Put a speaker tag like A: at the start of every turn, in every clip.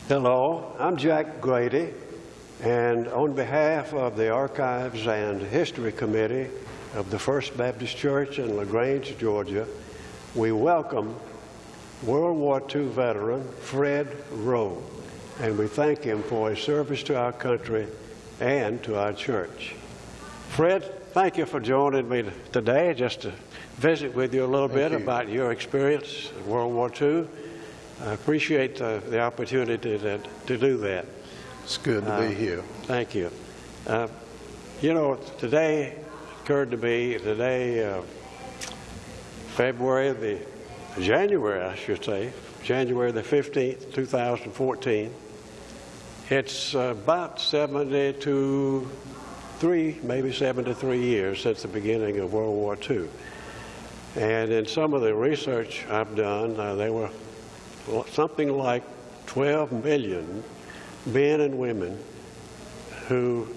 A: Hello, I'm Jack Grady, and on behalf of the Archives and History Committee of the First Baptist Church in LaGrange, Georgia, we welcome World War II veteran Fred Rowe, and we thank him for his service to our country and to our church. Fred, thank you for joining me today just to visit with you a little bit about your experience in World War II. I appreciate the opportunity to do that.
B: It's good to be here.
A: Thank you. You know, today occurred to me, January the 15th, 2014. It's about maybe 73 years since the beginning of World War II. And in some of the research I've done, there were something like 12 million men and women who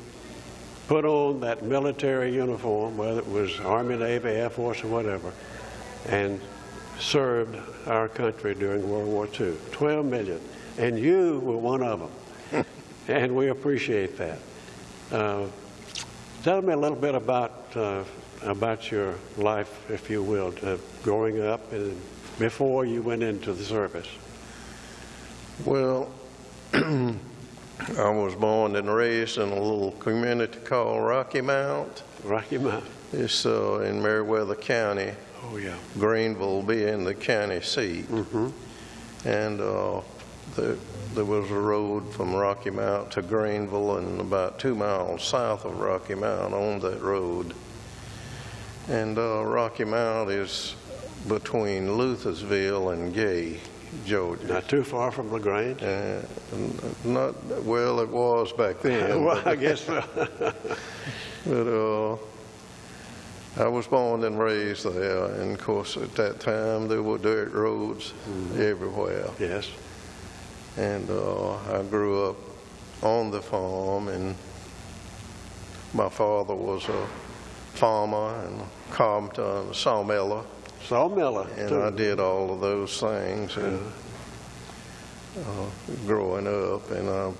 A: put on that military uniform, whether it was Army, Navy, Air Force, or whatever, and served our country during World War II. 12 million. And you were one of them. And we appreciate that. Tell me a little bit about your life, if you will, growing up and before you went into the service.
B: Well, I was born and raised in a little community called Rocky Mount.
A: Rocky Mount.
B: It's in Meriwether County.
A: Oh, yeah.
B: Greenville being the county seat.
A: Mm-hmm.
B: And there was a road from Rocky Mount to Greenville, and about 2 miles south of Rocky Mount on that road. And Rocky Mount is between Luthersville and Gay, Georgia.
A: Not too far from LaGrange?
B: Well, it was back then.
A: Well, I guess so.
B: But I was born and raised there, and of course at that time there were dirt roads everywhere.
A: Yes.
B: And I grew up on the farm, and my father was a farmer and a carpenter and a sawmiller.
A: Sawmiller,
B: and
A: too.
B: I did all of those things growing up, and I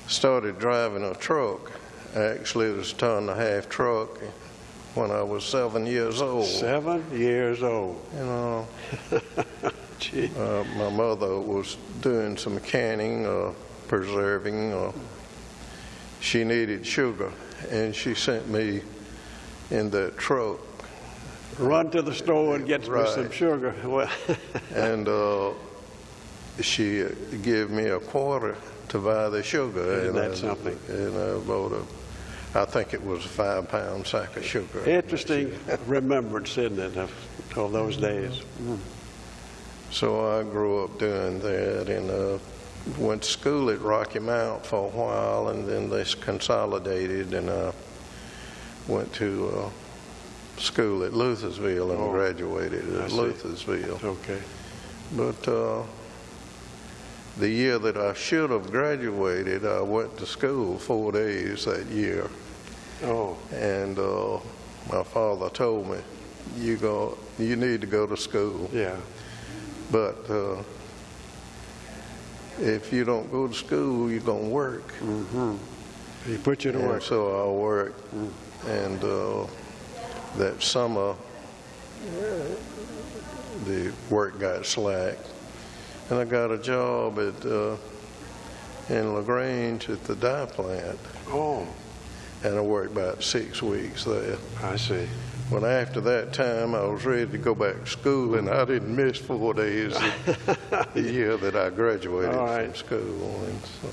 B: started driving a truck. Actually, it was a 1.5-ton truck when I was 7 years old.
A: 7 years old.
B: You know, my mother was doing some canning, preserving. She needed sugar, and she sent me in that truck.
A: Run to the store and get me some sugar.
B: And she gave me a quarter to buy the sugar.
A: Isn't that something?
B: And I bought I think it was a 5-pound sack of sugar.
A: Interesting remembrance, isn't it, of those days?
B: So I grew up doing that, and went to school at Rocky Mount for a while, and then they consolidated, and I went to school at Luthersville and graduated at Luthersville.
A: Okay.
B: But the year that I should have graduated, I went to school 4 days that year.
A: Oh.
B: And my father told me, you need to go to school.
A: Yeah.
B: But if you don't go to school, you're going to work.
A: Mm-hmm. He put you to work.
B: So I worked, and that summer, the work got slack, and I got a job in LaGrange at the dye plant.
A: Oh.
B: And I worked about 6 weeks there.
A: I see.
B: Well, after that time, I was ready to go back to school, and I didn't miss 4 days the year that I graduated from school. And so,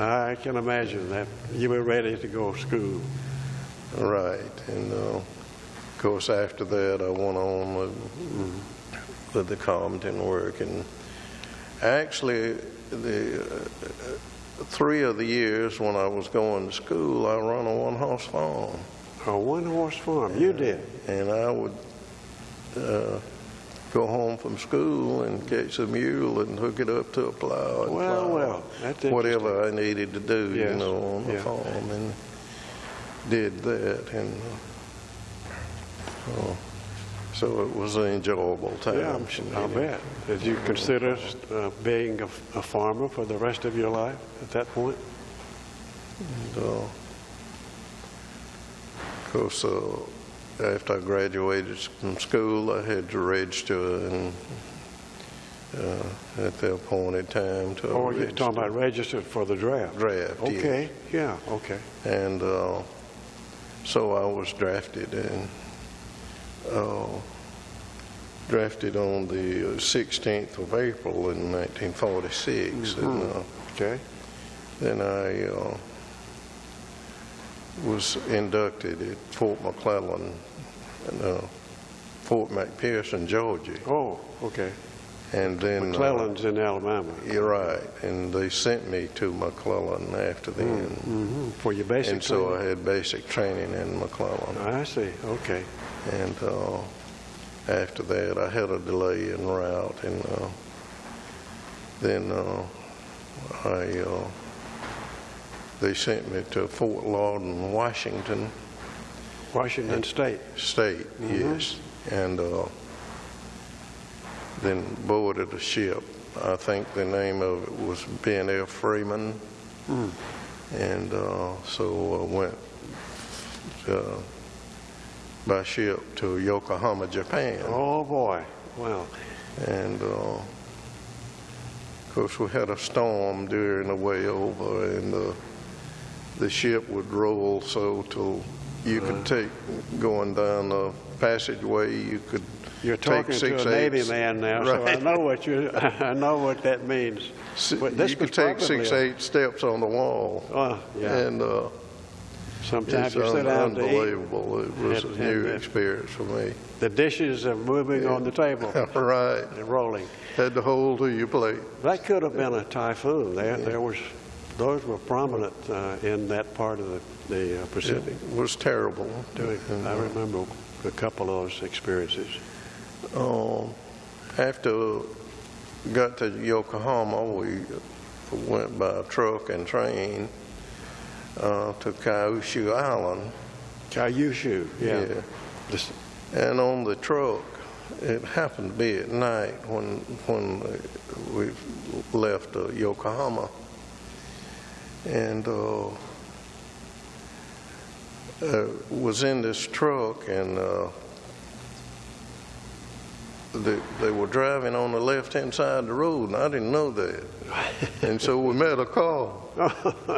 A: I can imagine that you were ready to go to school.
B: Right. And of course, after that, I went on with the carpenting work. And actually, the 3 of the years when I was going to school, I run a one-horse farm.
A: A one-horse farm, you did?
B: And I would go home from school and catch a mule and hook it up to a plow and plow
A: that's
B: whatever I needed to do,
A: yes.
B: you know, on the farm, and did that. And so So it was an enjoyable time.
A: Yeah, I'll bet. Did you consider being a farmer for the rest of your life at that point?
B: And, of course, after I graduated from school, I had to register and at the appointed time to
A: Oh, you're talking about registered for the draft?
B: Draft,
A: okay, yeah, okay.
B: And so I was drafted and drafted on the 16th of April in 1946. And
A: Okay.
B: then I was inducted at Fort McClellan, Fort McPherson, Georgia.
A: Oh, okay.
B: And then
A: McClellan's in Alabama.
B: You're right, and they sent me to McClellan after then.
A: For your basic
B: And so
A: training?
B: I had basic training in McClellan.
A: I see, okay.
B: And after that, I had a delay in route, and then they sent me to Fort Loudoun, Washington.
A: Washington State.
B: State, yes. And then boarded a ship. I think the name of it was Ben F. Freeman. And so I went by ship to Yokohama, Japan.
A: Oh, boy, wow.
B: And of course, we had a storm during the way over, and the ship would roll so till you could take, going down the passageway, you could
A: You're talking
B: take
A: to a Navy man now, so I know what I know what that means. But this
B: you could
A: was
B: take
A: probably
B: 6-8 steps on the wall.
A: Oh, yeah.
B: And
A: Sometimes
B: it's
A: you sit down to eat.
B: unbelievable. It was a new experience for me.
A: The dishes are moving on the table.
B: Right.
A: And rolling.
B: Had to hold to your plate.
A: That could have been a typhoon. Those were prominent in that part of the Pacific.
B: It was terrible.
A: I remember a couple of those experiences.
B: After we got to Yokohama, we went by truck and train to Kyushu Island.
A: Kyushu, yeah.
B: And on the truck, it happened to be at night when we left Yokohama. And was in this truck, and they were driving on the left-hand side of the road, and I didn't know that. And so we met a car,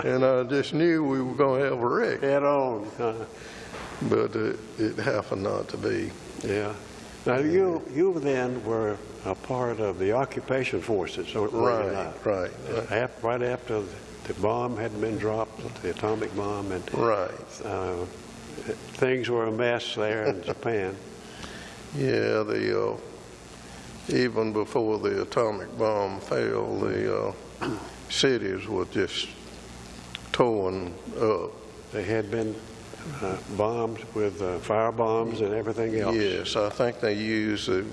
B: and I just knew we were going to have a wreck.
A: Head on.
B: But it happened not to be.
A: Yeah. Now, you then were a part of the occupation forces, were you not?
B: Right.
A: Right after the bomb had been dropped, the atomic bomb, and
B: Right.
A: Things were a mess there in Japan.
B: Yeah, even before the atomic bomb fell, the cities were just torn up.
A: They had been bombed with fire bombs and everything else.
B: Yes, I think they used the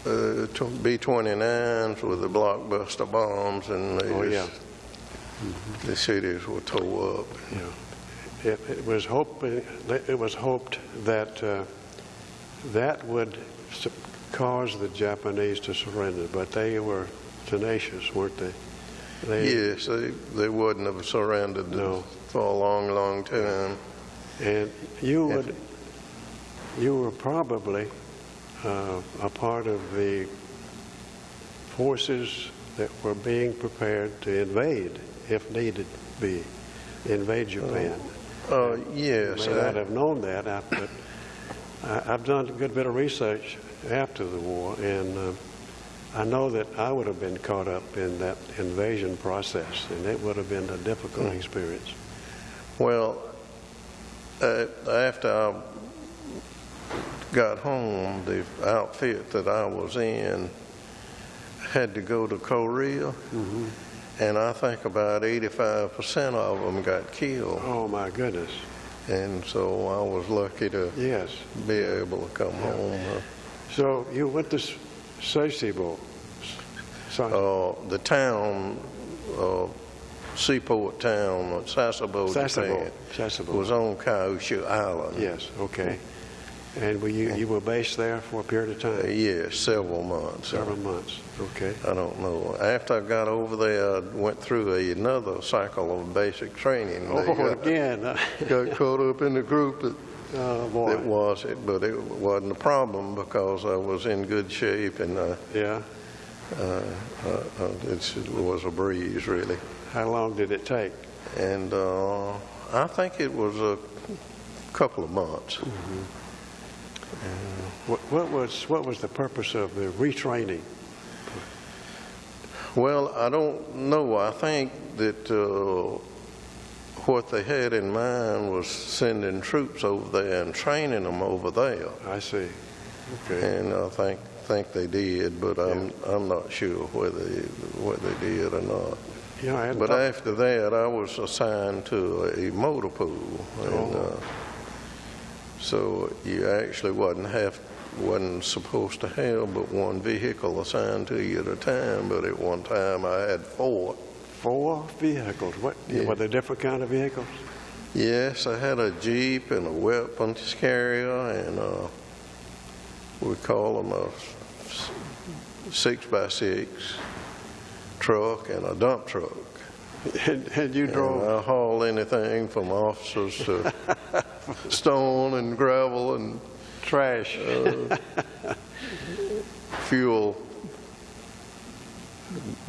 B: B-29s with the blockbuster bombs, and the cities were tore up.
A: Yeah. It was hoped that that would cause the Japanese to surrender, but they were tenacious, weren't they?
B: Yes, they wouldn't have surrendered for a long, long time.
A: And you were probably a part of the forces that were being prepared to invade, if needed be, invade Japan.
B: Yes.
A: You may not have known that, but I've done a good bit of research after the war, and I know that I would have been caught up in that invasion process, and it would have been a difficult experience.
B: Well, after I got home, the outfit that I was in had to go to Korea, and I think about 85% of them got killed.
A: Oh, my goodness.
B: And so I was lucky to be able to come home.
A: So you went to Sasebo?
B: The town, seaport town, Sasebo, Japan, was on Kyushu Island.
A: Yes, okay. And you were based there for a period of time?
B: Yes, several months.
A: Several months, okay.
B: I don't know. After I got over there, I went through another cycle of basic training.
A: Again.
B: Got caught up in the group that,
A: Oh, boy.
B: but it wasn't a problem because I was in good shape, and
A: Yeah.
B: it was a breeze, really.
A: How long did it take?
B: And I think it was a couple of months.
A: What was the purpose of the retraining?
B: Well, I don't know. I think that what they had in mind was sending troops over there and training them over there.
A: I see. Okay.
B: And I think they did, but I'm not sure whether they did or not.
A: Yeah,
B: But after that, I was assigned to a motor pool, and so you actually wasn't supposed to have but one vehicle assigned to you at a time. But at one time, I had four.
A: 4 vehicles. What?
B: Yeah.
A: Were they different kind of vehicles?
B: Yes, I had a Jeep and a weapons carrier, and we call them a 6x6 truck and a dump truck.
A: And you drove?
B: And I haul anything from officers to stone and gravel and
A: Trash.
B: fuel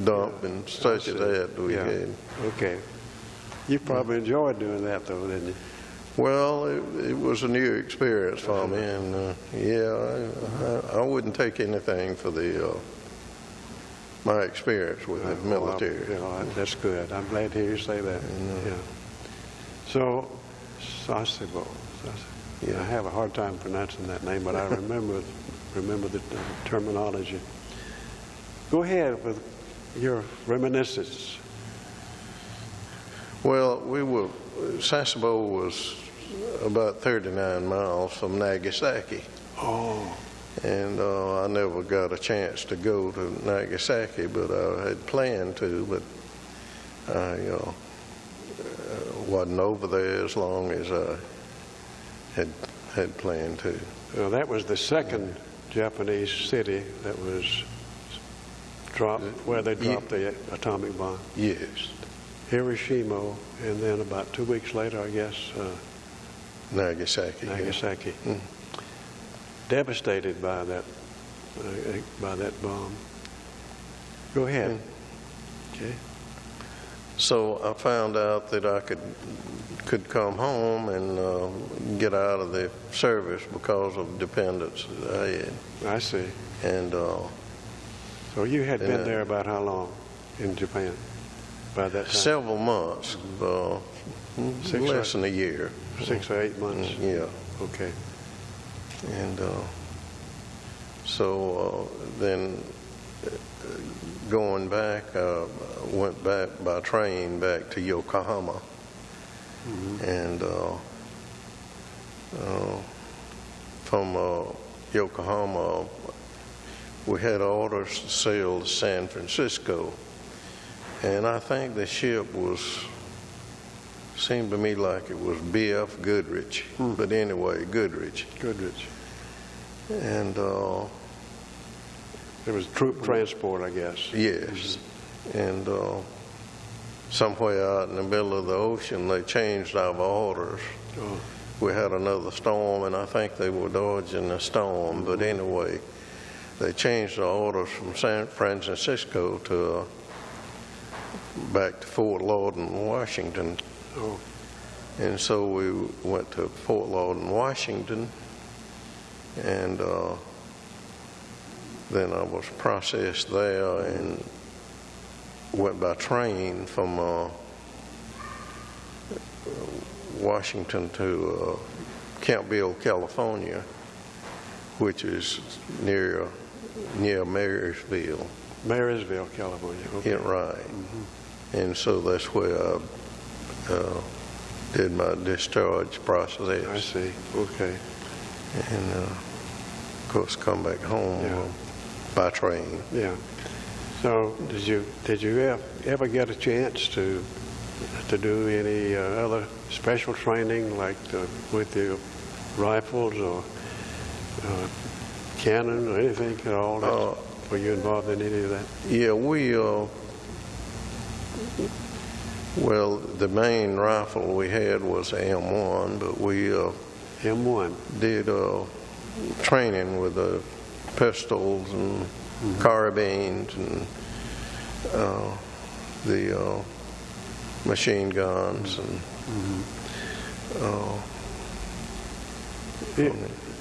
B: dump and such as that we
A: Yeah.
B: had.
A: Okay. You probably enjoyed doing that, though, didn't you?
B: Well, it was a new experience for me, and I wouldn't take anything for my experience with the military.
A: That's good. I'm glad to hear you say that. Yeah. So, Sasebo.
B: Yeah.
A: I have a hard time pronouncing that name, but I remember the terminology. Go ahead with your reminiscence.
B: Well, Sasebo was about 39 miles from Nagasaki.
A: Oh.
B: And I never got a chance to go to Nagasaki, but I had planned to, but I wasn't over there as long as I had planned to.
A: Well, that was the second Japanese city that was dropped, where they dropped the atomic bomb.
B: Yes.
A: Hiroshima, and then about 2 weeks later, I guess,
B: Nagasaki.
A: Nagasaki.
B: Yeah.
A: Devastated by that bomb. Go ahead. Okay.
B: So I found out that I could come home and get out of the service because of dependents that I had.
A: I see.
B: And
A: So you had been there about how long in Japan by that time?
B: several months, less than a year.
A: 6 or 8 months.
B: Yeah.
A: Okay.
B: And so then going back, went back by train back to Yokohama. And from Yokohama, we had orders to sail to San Francisco. And I think the ship seemed to me like it was B.F. Goodrich. But anyway, Goodrich. And
A: It was troop transport, I guess.
B: yes. And somewhere out in the middle of the ocean, they changed our orders.
A: Oh.
B: We had another storm, and I think they were dodging the storm. But anyway, they changed the orders from San Francisco to back to Fort Lauderdale, Washington.
A: Oh.
B: And so we went to Fort Lauderdale, Washington, and then I was processed there and went by train from Washington to Campbell, California, which is near Marysville.
A: Marysville, California. Okay.
B: Yeah, right. And so that's where I did my discharge process.
A: I see. Okay.
B: And of course come back home by train.
A: Yeah. So did you ever get a chance to do any other special training, like with the rifles or cannon or anything at all? Were you involved in any of that?
B: Yeah, well, the main rifle we had was a M1, but we
A: M1.
B: did training with the pistols and carbines and the machine guns and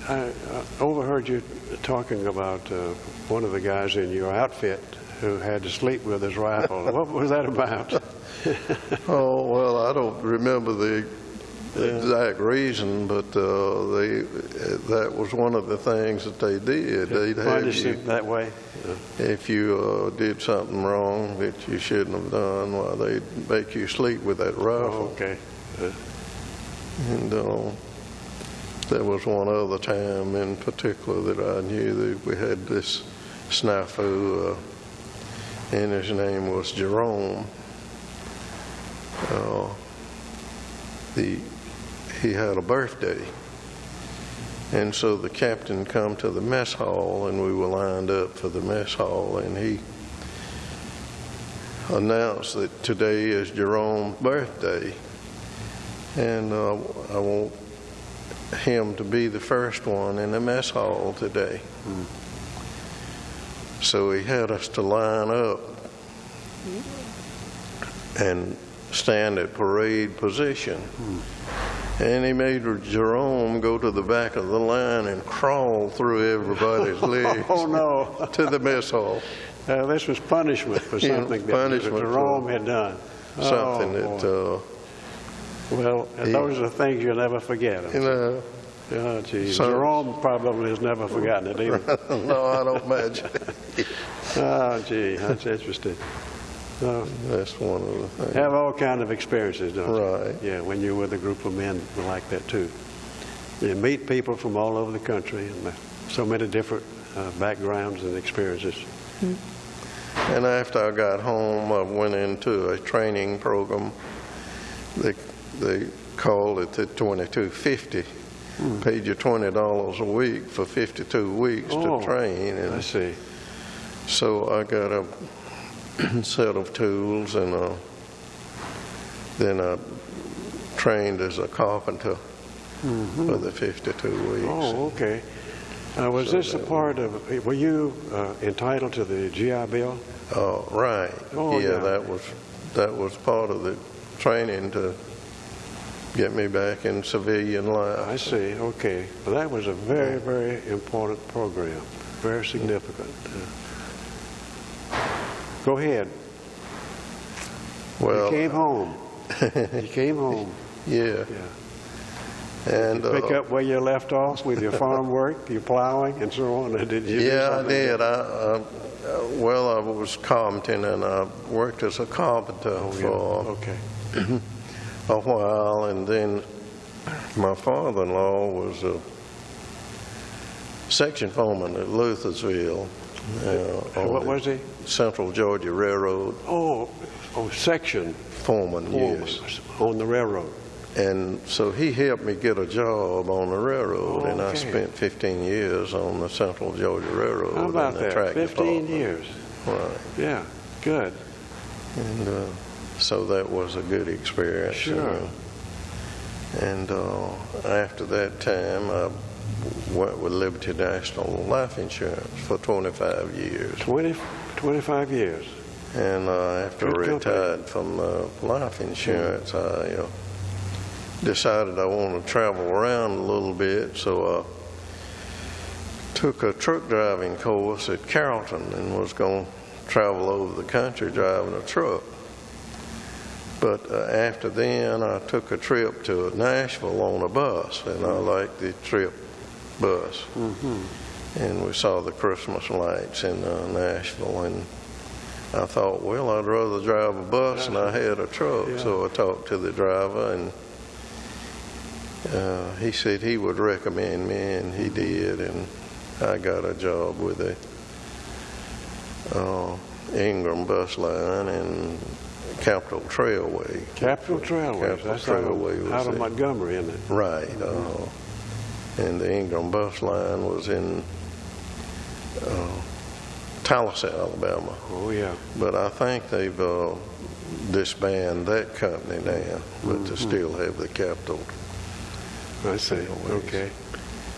A: I overheard you talking about one of the guys in your outfit who had to sleep with his rifle. What was that about?
B: Oh, well, I don't remember the exact reason, but that was one of the things that they did. They'd have
A: Punish
B: you,
A: him that way?
B: if you did something wrong that you shouldn't have done, well, they'd make you sleep with that rifle.
A: Oh, okay.
B: And there was one other time in particular that I knew that we had this snafu, and his name was Jerome. He had a birthday, and so the captain come to the mess hall, and we were lined up for the mess hall, and he announced that today is Jerome's birthday, and I want him to be the first one in the mess hall today. So he had us to line up and stand at parade position. And he made Jerome go to the back of the line and crawl through everybody's legs
A: Oh, no.
B: to the mess hall.
A: This was punishment for something that Jerome had done.
B: Something
A: that... well, those are things you'll never forget.
B: You know.
A: Oh, geez. Jerome probably has never forgotten it either.
B: No, I don't imagine.
A: Oh, gee, that's interesting.
B: That's one of the things.
A: Have all kinds of experiences, don't you?
B: Right.
A: Yeah, when you're with a group of men like that, too. You meet people from all over the country and so many different backgrounds and experiences.
B: And after I got home, I went into a training program. They called it the 2250. Paid you $20 a week for 52 weeks to train. And
A: I see.
B: so I got a set of tools, and then I trained as a carpenter for the 52 weeks.
A: Oh, okay. Was this a part of, were you entitled to the GI Bill?
B: Oh, right.
A: Oh, yeah.
B: That was part of the training to get me back in civilian life.
A: I see. Okay. Well, that was a very, very important program. Very significant. Go ahead.
B: Well,
A: you came home. You came home.
B: Yeah. And
A: pick up where you left off with your farm work, your plowing, and so on. Did you?
B: Yeah, I did. Well, I was carpenting, and I worked as a carpenter for a while, and then my father-in-law was a section foreman at Luthersville.
A: What was he?
B: Central Georgia Railroad.
A: Oh, section
B: foreman, yes.
A: On the railroad.
B: And so he helped me get a job on the railroad, and I spent 15 years on the Central Georgia Railroad.
A: How about that? 15
B: department.
A: years.
B: Right.
A: Yeah, good.
B: And so that was a good experience.
A: Sure.
B: And after that time, I went with Liberty National Life Insurance for 25 years.
A: 25 years.
B: And after I retired from life insurance, I decided I wanted to travel around a little bit, so I took a truck driving course at Carrollton and was going to travel over the country driving a truck. But after then, I took a trip to Nashville on a bus, and I liked the trip bus. And we saw the Christmas lights in Nashville, and I thought, well, I'd rather drive a bus than I had a truck. So I talked to the driver, and he said he would recommend me, and he did, and I got a job with the Ingram bus line and Capital Trailway.
A: Capital Trailway. That's
B: Trailway
A: out of Montgomery, isn't it?
B: Right. and the Ingram bus line was in Tallahassee, Alabama.
A: Oh, yeah.
B: But I think they've disbanded that company now, but they still have the Capitol.
A: I see. Okay.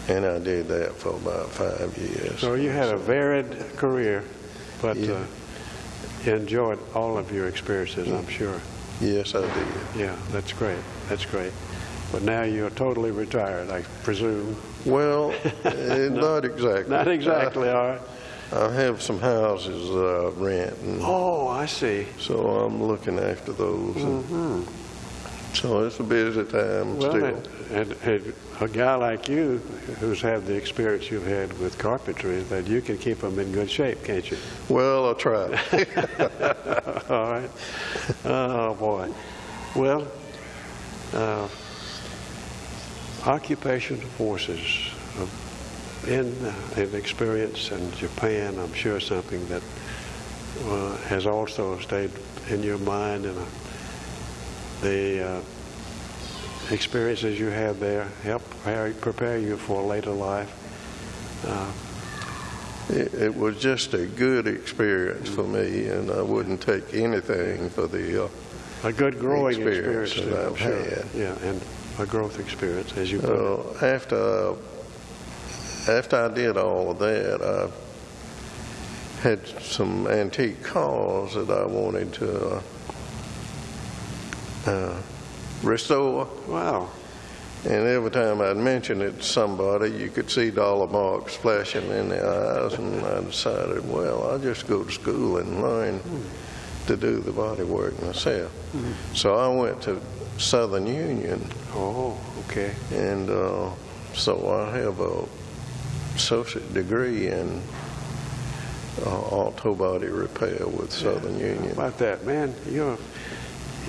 B: And I did that for about 5 years.
A: So you had a varied career, but
B: Yeah.
A: you enjoyed all of your experiences, I'm sure.
B: Yes, I did.
A: Yeah, that's great. That's great. But now you're totally retired, I presume.
B: Well, not exactly.
A: Not exactly, all right.
B: I have some houses that I rent, and
A: Oh, I see.
B: so I'm looking after those. And so it's a busy time
A: Well,
B: still.
A: and a guy like you, who's had the experience you've had with carpentry, that you can keep them in good shape, can't you?
B: Well, I try.
A: All right. Oh, boy. Well, occupational forces in experience in Japan, I'm sure something that has also stayed in your mind, and the experiences you had there help prepare you for later life.
B: It was just a good experience for me, and I wouldn't take anything for the
A: A good growing
B: experience
A: experience,
B: that
A: I'm
B: I've
A: sure.
B: had.
A: Yeah, and a growth experience, as you put it.
B: After I did all of that, I had some antique cars that I wanted to restore.
A: Wow.
B: And every time I'd mention it to somebody, you could see dollar marks flashing in their eyes, and I decided, well, I'll just go to school and learn to do the body work myself. So I went to Southern Union,
A: Oh, okay.
B: and so I have a associate degree in auto body repair with Southern Union.
A: How about that, man? You're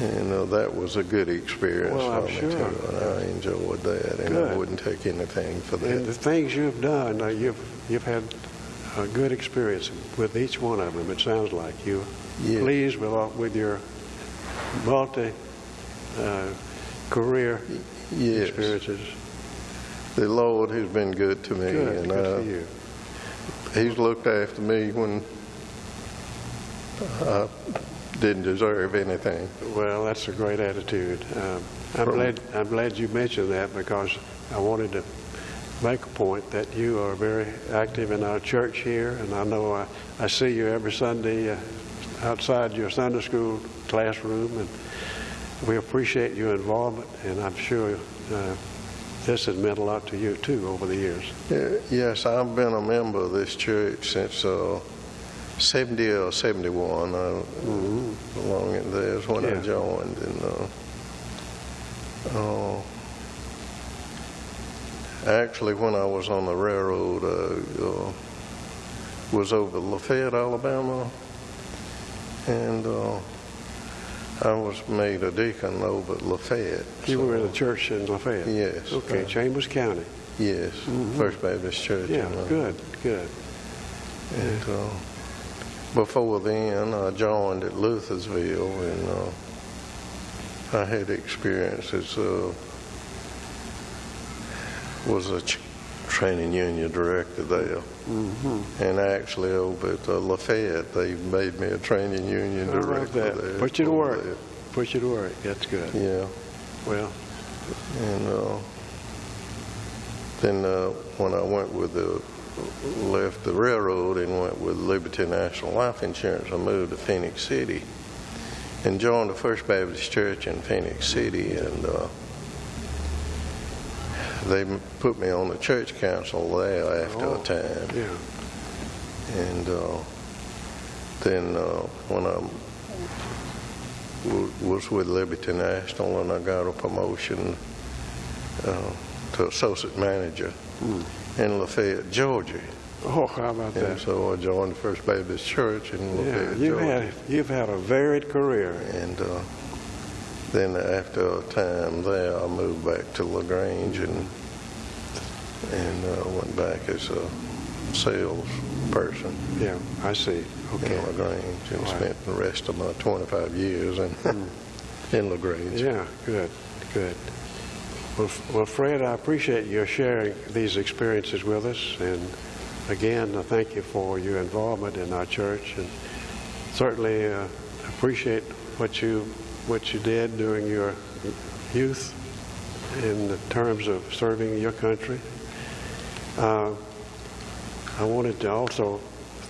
B: And that was a good experience
A: Well, I'm
B: for me,
A: sure.
B: too. And I enjoyed that, and
A: Good.
B: I wouldn't take anything for that.
A: and the things you've done. You've had a good experience with each one of them. It sounds like you
B: Yeah.
A: pleased with your multi career
B: Yes,
A: experiences.
B: the Lord has been good to me,
A: Good,
B: and
A: good for you.
B: He's looked after me when I didn't deserve anything.
A: Well, that's a great attitude. I'm glad you mentioned that, because I wanted to make a point that you are very active in our church here, and I know I see you every Sunday outside your Sunday school classroom, and we appreciate your involvement, and I'm sure this has meant a lot to you too over the years.
B: Yes, I've been a member of this church since 70 or 71. Along in there is when I
A: Yeah.
B: joined, and actually when I was on the railroad, was over Lafayette, Alabama, and I was made a deacon over at Lafayette.
A: You were in a church in Lafayette?
B: Yes.
A: Okay, Chambers County.
B: Yes, First Baptist Church.
A: Yeah, good.
B: And before then, I joined at Luthersville, and I had experiences. Was a training union director there, and actually over at Lafayette, they made me a training union
A: I love
B: director
A: that.
B: there.
A: Put you to
B: over
A: work.
B: there.
A: Put you to work. That's good.
B: Yeah,
A: Well,
B: and then when I went left the railroad and went with Liberty National Life Insurance, I moved to Phoenix City and joined the First Baptist Church in Phoenix City, and they put me on the church council there after a time.
A: yeah.
B: And then when I was with Liberty National, and I got a promotion to associate manager in Lafayette, Georgia.
A: Oh, how about
B: And
A: that?
B: so I joined the First Baptist Church in
A: Yeah,
B: Lafayette, Georgia.
A: you've had a varied career.
B: And then after a time there, I moved back to LaGrange and went back as a salesperson
A: Yeah, I see. Okay.
B: in LaGrange, and
A: All right.
B: spent the rest of my 25 years in LaGrange.
A: Yeah, good. Well, Fred, I appreciate your sharing these experiences with us, and again, I thank you for your involvement in our church, and certainly appreciate what you did during your youth in terms of serving your country. I wanted to also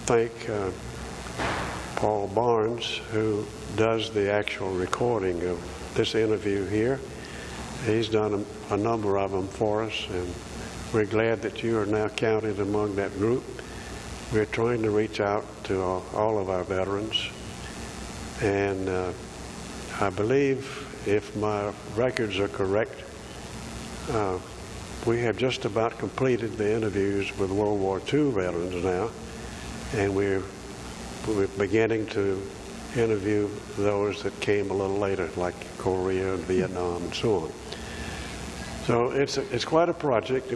A: thank Paul Barnes, who does the actual recording of this interview here. He's done a number of them for us, and we're glad that you are now counted among that group. We're trying to reach out to all of our veterans, and I believe, if my records are correct, we have just about completed the interviews with World War II veterans now, and we're beginning to interview those that came a little later, like Korea and Vietnam and so on. So it's quite a project.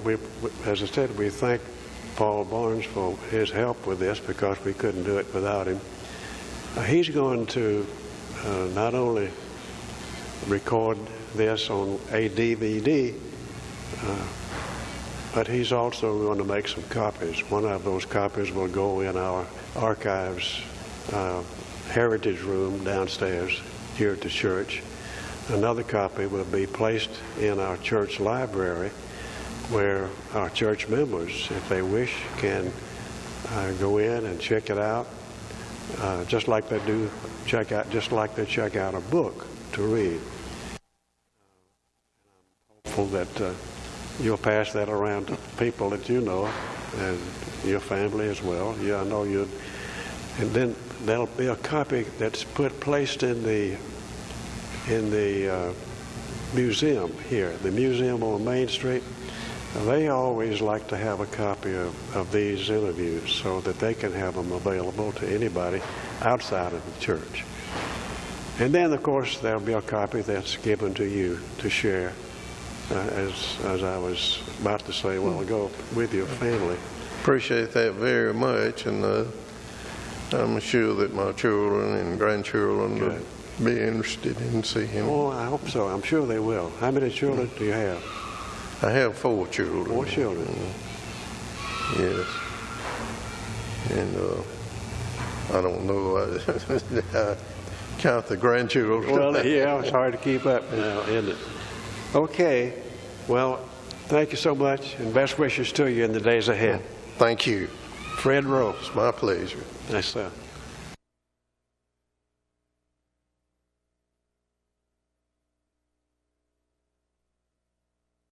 A: As I said, we thank Paul Barnes for his help with this, because we couldn't do it without him. He's going to not only record this on a DVD, but he's also going to make some copies. One of those copies will go in our archives heritage room downstairs here at the church. Another copy will be placed in our church library, where our church members, if they wish, can go in and check it out, just like they check out a book to read. I'm hopeful that you'll pass that around to people that you know, and your family as well. Yeah, I know you. And then there'll be a copy that's placed in the museum here, the museum on Main Street. They always like to have a copy of these interviews so that they can have them available to anybody outside of the church. And then, of course, there'll be a copy that's given to you to share, as I was about to say a while ago, with your family.
B: Appreciate that very much, and I'm sure that my children and grandchildren will be interested in seeing.
A: Oh, I hope so. I'm sure they will. How many children do you have?
B: I have 4 children.
A: 4 children?
B: Yes. And I don't know. I count the grandchildren.
A: Well, yeah, it's hard to keep up now, isn't it? Okay. Well, thank you so much, and best wishes to you in the days ahead.
B: Thank you.
A: Fred Rowe.
B: It's my pleasure.
A: Yes, sir.